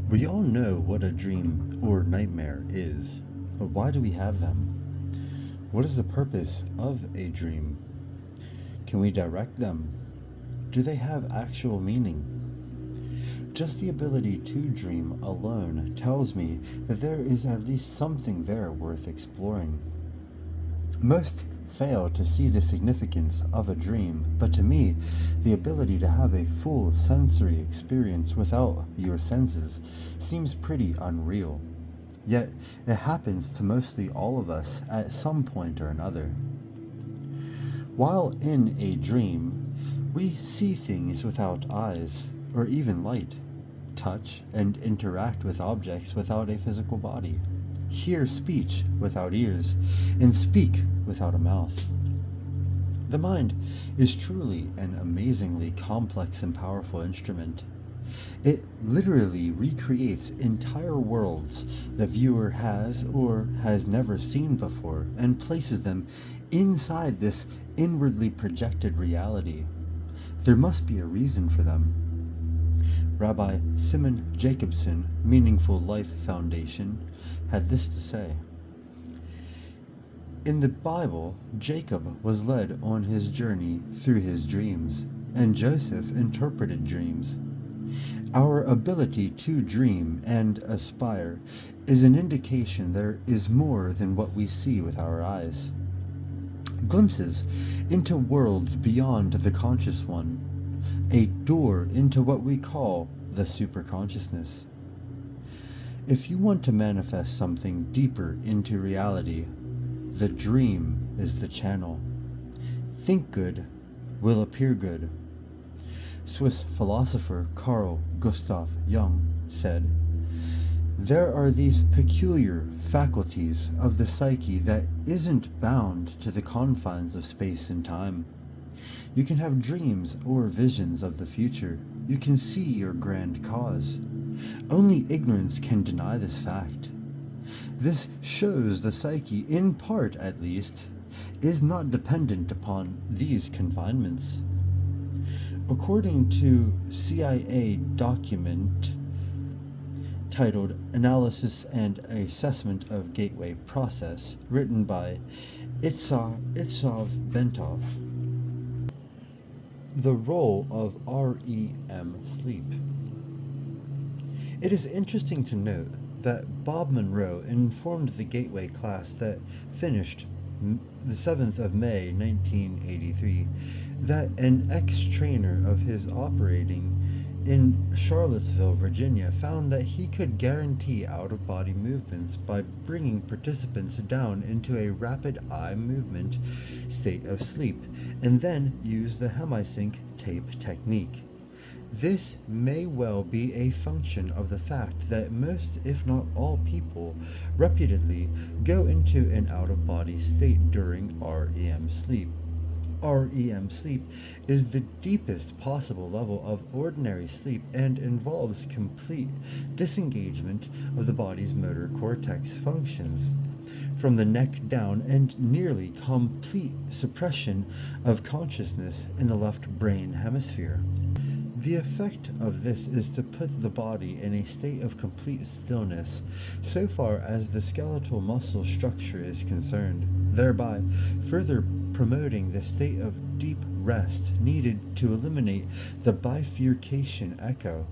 We all know what a dream or nightmare is, but why do we have them? What is the purpose of a dream? Can we direct them? Do they have actual meaning? Just the ability to dream alone tells me that there is at least something there worth exploring. Most fail to see the significance of a dream, but to me, the ability to have a full sensory experience without your senses seems pretty unreal. Yet, it happens to mostly all of us at some point or another. While in a dream, we see things without eyes, or even light, touch and interact with objects without a physical body, hear speech without ears, and speak without a mouth. The mind is truly an amazingly complex and powerful instrument. It literally recreates entire worlds the viewer has or has never seen before and places them inside this inwardly projected reality. There must be a reason for them. Rabbi Simon Jacobson, Meaningful Life Foundation, had this to say. In the Bible, Jacob was led on his journey through his dreams, and Joseph interpreted dreams. Our ability to dream and aspire is an indication there is more than what we see with our eyes. Glimpses into worlds beyond the conscious one, a door into what we call the superconsciousness. If you want to manifest something deeper into reality, the dream is the channel. Think good will appear good. Swiss philosopher Carl Gustav Jung said, "There are these peculiar faculties of the psyche that isn't bound to the confines of space and time. You can have dreams or visions of the future. You can see your grand cause. Only ignorance can deny this fact. This shows the psyche, in part at least, is not dependent upon these confinements." According to CIA document titled Analysis and Assessment of Gateway Process, written by Itzav Bentov, the role of REM sleep. It is interesting to note that Bob Monroe informed the Gateway class that finished the 7th of May 1983 that an ex-trainer of his operating in Charlottesville, Virginia, found that he could guarantee out-of-body movements by bringing participants down into a rapid eye movement state of sleep, and then use the hemisync tape technique. This may well be a function of the fact that most, if not all people, reputedly go into an out-of-body state during REM sleep. REM sleep is the deepest possible level of ordinary sleep and involves complete disengagement of the body's motor cortex functions from the neck down and nearly complete suppression of consciousness in the left brain hemisphere. The effect of this is to put the body in a state of complete stillness so far as the skeletal muscle structure is concerned, thereby further promoting the state of deep rest needed to eliminate the bifurcation echo.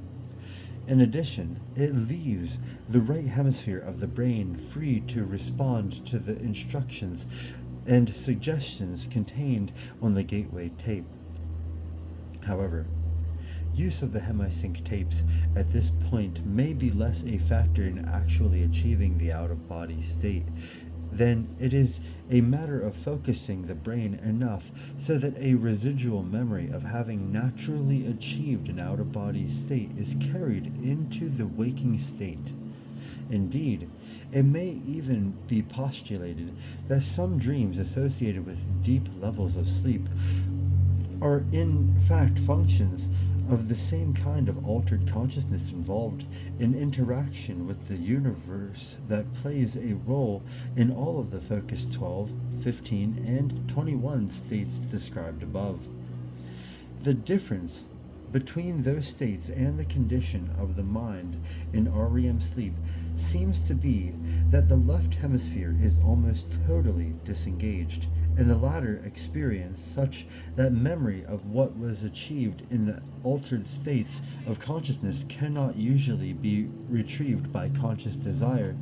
In addition, it leaves the right hemisphere of the brain free to respond to the instructions and suggestions contained on the gateway tape. However, use of the hemisync tapes at this point may be less a factor in actually achieving the out-of-body state than it is a matter of focusing the brain enough so that a residual memory of having naturally achieved an out-of-body state is carried into the waking state. Indeed, it may even be postulated that some dreams associated with deep levels of sleep are in fact functions of the same kind of altered consciousness involved in interaction with the universe that plays a role in all of the focus 12, 15, and 21 states described above. The difference between those states and the condition of the mind in REM sleep seems to be that the left hemisphere is almost totally disengaged, and the latter experience such that memory of what was achieved in the altered states of consciousness cannot usually be retrieved by conscious desire,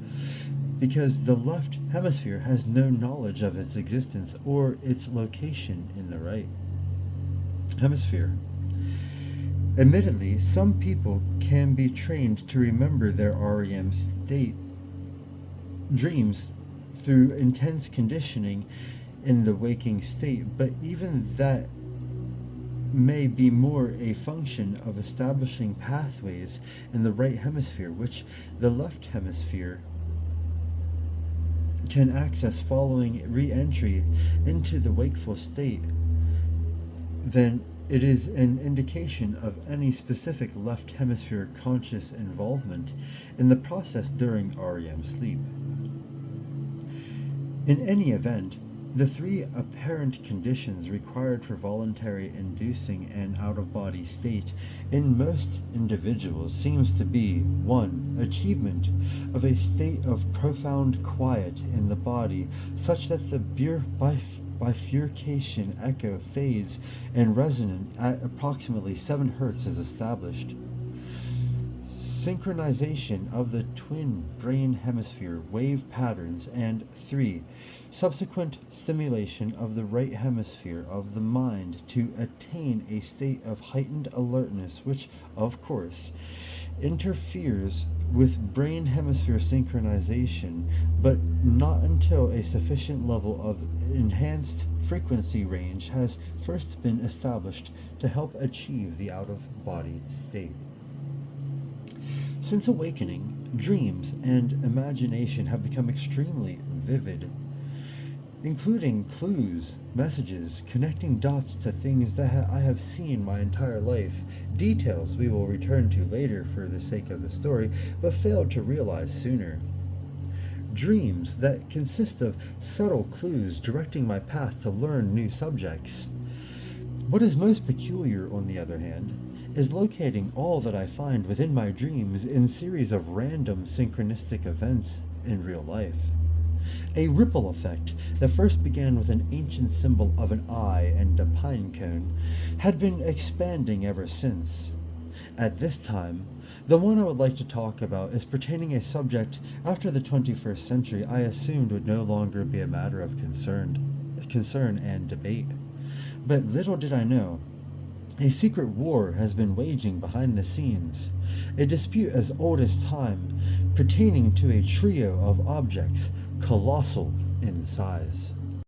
because the left hemisphere has no knowledge of its existence or its location in the right hemisphere. Admittedly, some people can be trained to remember their REM state dreams through intense conditioning in the waking state, but even that may be more a function of establishing pathways in the right hemisphere, which the left hemisphere can access following re-entry into the wakeful state, than it is an indication of any specific left hemisphere conscious involvement in the process during REM sleep. In any event, the three apparent conditions required for voluntary inducing an out-of-body state in most individuals seems to be 1. Achievement of a state of profound quiet in the body such that the bifurcation echo fades and resonant at approximately 7 Hz is established. Synchronization of the twin brain hemisphere wave patterns, and 3. Subsequent stimulation of the right hemisphere of the mind to attain a state of heightened alertness, which, of course, interferes with brain hemisphere synchronization, but not until a sufficient level of enhanced frequency range has first been established to help achieve the out-of-body state. Since awakening, dreams and imagination have become extremely vivid, including clues, messages, connecting dots to things that I have seen my entire life, details we will return to later for the sake of the story, but failed to realize sooner. Dreams that consist of subtle clues directing my path to learn new subjects. What is most peculiar, on the other hand, is locating all that I find within my dreams in series of random synchronistic events in real life. A ripple effect that first began with an ancient symbol of an eye and a pine cone had been expanding ever since. At this time, the one I would like to talk about is pertaining a subject after the 21st century I assumed would no longer be a matter of concern and debate. But little did I know, a secret war has been waging behind the scenes, a dispute as old as time, pertaining to a trio of objects colossal in size.